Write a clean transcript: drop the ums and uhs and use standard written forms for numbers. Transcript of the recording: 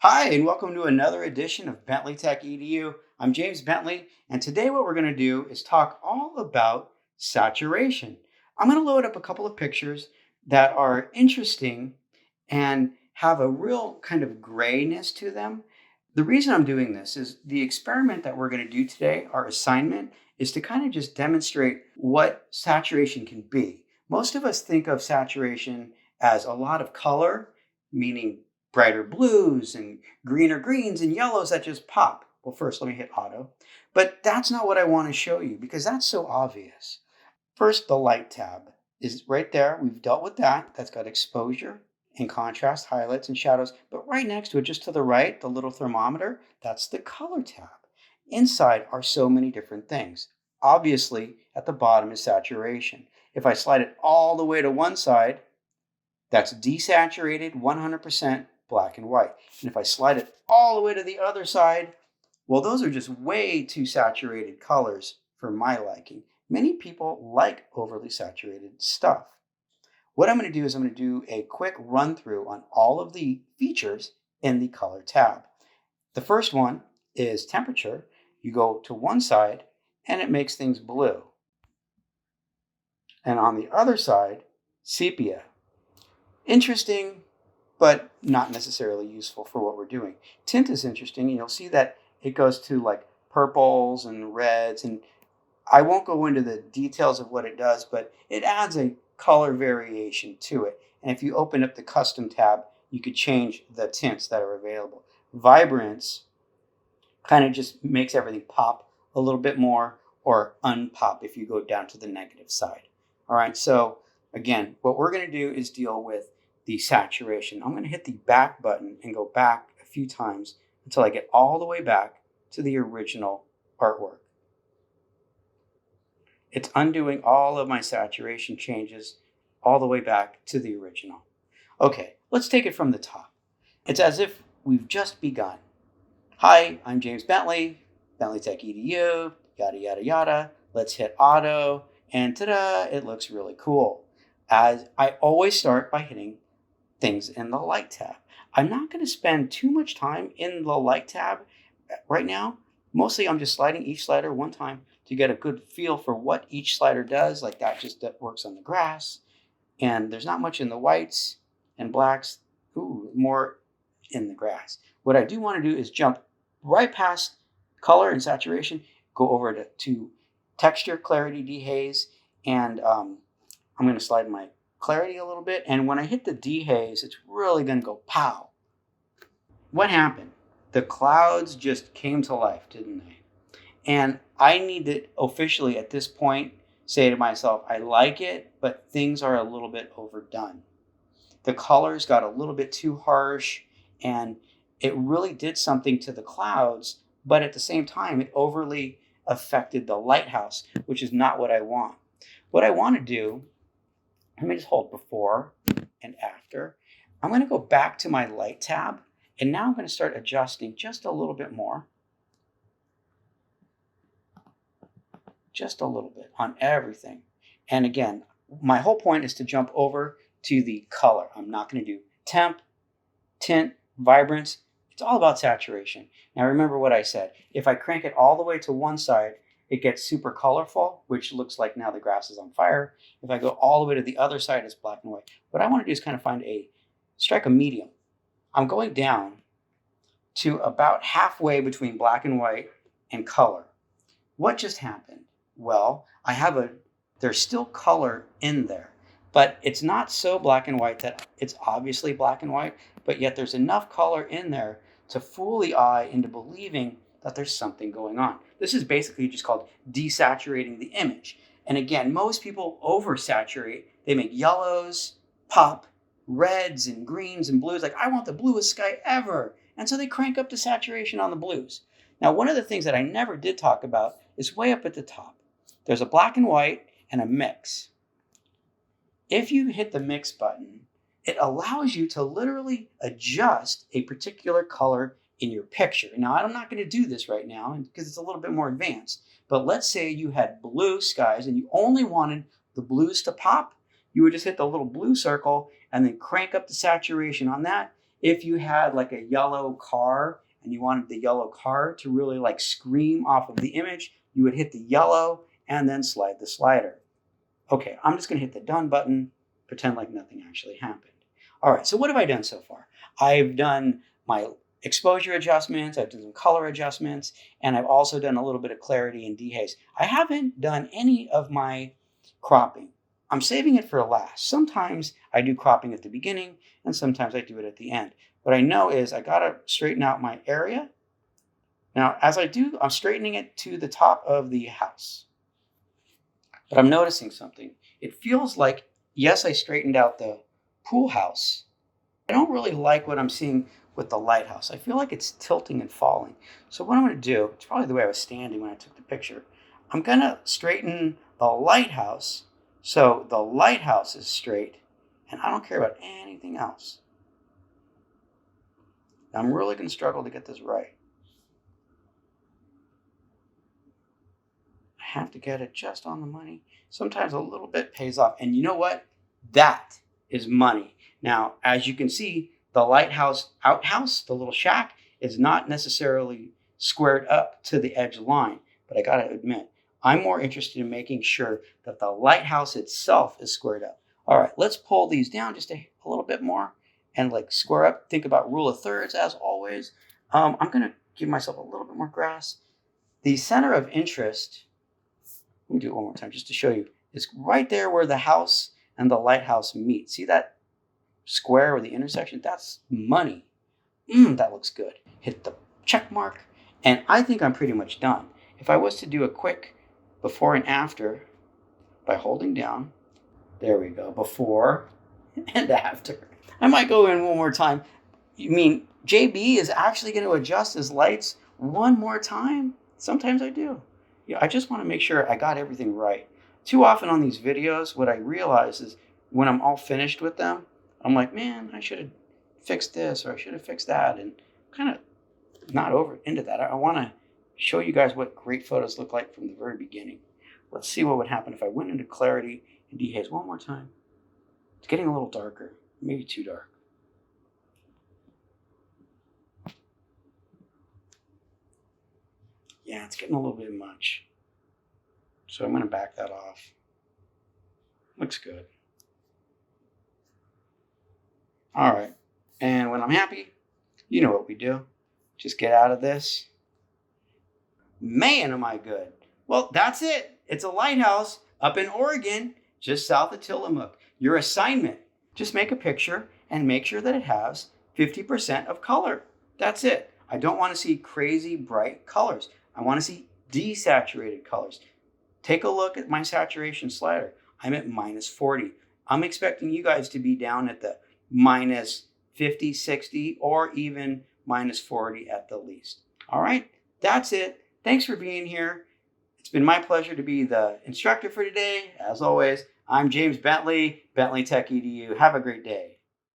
Hi, and welcome to another edition of Bentley Tech EDU. I'm James Bentley, and today what we're going to do is talk all about saturation. I'm going to load up a couple of pictures that are interesting and have a real kind of grayness to them. The reason I'm doing this is the experiment that we're going to do today, our assignment, is to kind of just demonstrate what saturation can be. Most of us think of saturation as a lot of color, meaning brighter blues and greener greens and yellows that just pop. Well, first, let me hit auto. But that's not what I want to show you because that's so obvious. First, the light tab is right there. We've dealt with that. That's got exposure and contrast, highlights and shadows. But right next to it, just to the right, the little thermometer, that's the color tab. Inside are so many different things. Obviously, at the bottom is saturation. If I slide it all the way to one side, that's desaturated, 100% black and white. And if I slide it all the way to the other side, well, those are just way too saturated colors for my liking. Many people like overly saturated stuff. What I'm going to do is I'm going to do a quick run through on all of the features in the color tab. The first one is temperature. You go to one side and it makes things blue. And on the other side, sepia. Interesting, but not necessarily useful for what we're doing. Tint is interesting. You'll see that it goes to like purples and reds, and I won't go into the details of what it does, but it adds a color variation to it. And if you open up the custom tab, you could change the tints that are available. Vibrance kind of just makes everything pop a little bit more or unpop if you go down to the negative side. All right, so again, what we're going to do is deal with the saturation. I'm going to hit the back button and go back a few times until I get all the way back to the original artwork. It's undoing all of my saturation changes all the way back to the original. Okay, let's take it from the top. It's as if we've just begun. Hi, I'm James Bentley, Bentley Tech EDU, yada, yada, yada. Let's hit auto, and ta-da, it looks really cool. As I always start by hitting things in the light tab. I'm not going to spend too much time in the light tab right now. Mostly I'm just sliding each slider one time to get a good feel for what each slider does. Like that works on the grass. And there's not much in the whites and blacks. Ooh, more in the grass. What I do want to do is jump right past color and saturation, go over to texture, clarity, dehaze, and I'm going to slide my clarity a little bit. And when I hit the dehaze, it's really going to go pow. What happened? The clouds just came to life, didn't they? And I need to officially at this point say to myself, I like it, but things are a little bit overdone. The colors got a little bit too harsh and it really did something to the clouds, but at the same time, it overly affected the lighthouse, which is not what I want. What I want to do, let me just hold before and after. I'm going to go back to my light tab, and now I'm going to start adjusting just a little bit more. Just a little bit on everything. And again, my whole point is to jump over to the color. I'm not going to do temp, tint, vibrance. It's all about saturation. Now remember what I said. If I crank it all the way to one side, it gets super colorful, which looks like now the grass is on fire. If I go all the way to the other side, it's black and white. What I want to do is kind of strike a medium. I'm going down to about halfway between black and white and color. What just happened? Well, there's still color in there, but it's not so black and white that it's obviously black and white, but yet there's enough color in there to fool the eye into believing that there's something going on. This is basically just called desaturating the image. And again, most people oversaturate. They make yellows pop, reds and greens and blues. Like, I want the bluest sky ever. And so they crank up the saturation on the blues. Now, one of the things that I never did talk about is way up at the top. There's a black and white and a mix. If you hit the mix button, it allows you to literally adjust a particular color in your picture. Now, I'm not going to do this right now because it's a little bit more advanced, but let's say you had blue skies and you only wanted the blues to pop. You would just hit the little blue circle and then crank up the saturation on that, if you had like a yellow car and you wanted the yellow car to really like scream off of the image, you would hit the yellow and then slide the slider. Okay, I'm just going to hit the done button, pretend like nothing actually happened. All right, so what have I done so far? I've done my exposure adjustments, I've done some color adjustments, and I've also done a little bit of clarity and dehaze. I haven't done any of my cropping. I'm saving it for last. Sometimes I do cropping at the beginning, and sometimes I do it at the end. What I know is I got to straighten out my area. Now, as I do, I'm straightening it to the top of the house. But I'm noticing something. It feels like, yes, I straightened out the pool house. I don't really like what I'm seeing with the lighthouse. I feel like it's tilting and falling. So what I'm going to do, it's probably the way I was standing when I took the picture. I'm going to straighten the lighthouse so the lighthouse is straight, and I don't care about anything else. I'm really going to struggle to get this right. I have to get it just on the money. Sometimes a little bit pays off. And you know what? That is money. Now, as you can see, the lighthouse outhouse, the little shack, is not necessarily squared up to the edge line. But I got to admit, I'm more interested in making sure that the lighthouse itself is squared up. All right, let's pull these down just a little bit more and like square up. Think about rule of thirds as always. I'm going to give myself a little bit more grass. The center of interest, let me do it one more time just to show you, is right there where the house and the lighthouse meet. See that square or the intersection? That's money. That looks good. Hit the check mark, and I think I'm pretty much done. If I was to do a quick before and after by holding down, there we go, before and after. I might go in one more time. You mean JB is actually going to adjust his lights one more time? Sometimes I do. Yeah, I just want to make sure I got everything right. Too often on these videos, what I realize is when I'm all finished with them, I'm like, man, I should have fixed this or I should have fixed that, and kind of not over into that. I want to show you guys what great photos look like from the very beginning. Let's see what would happen if I went into clarity and dehaze one more time. It's getting a little darker, maybe too dark. Yeah, it's getting a little bit much. So I'm going to back that off. Looks good. All right. And when I'm happy, you know what we do. Just get out of this. Man, am I good. Well, that's it. It's a lighthouse up in Oregon, just south of Tillamook. Your assignment, just make a picture and make sure that it has 50% of color. That's it. I don't want to see crazy bright colors. I want to see desaturated colors. Take a look at my saturation slider. I'm at minus 40. I'm expecting you guys to be down at the minus 50, 60, or even minus 40 at the least. All right, that's it. Thanks for being here. It's been my pleasure to be the instructor for today. As always, I'm James Bentley, Bentley Tech EDU. Have a great day.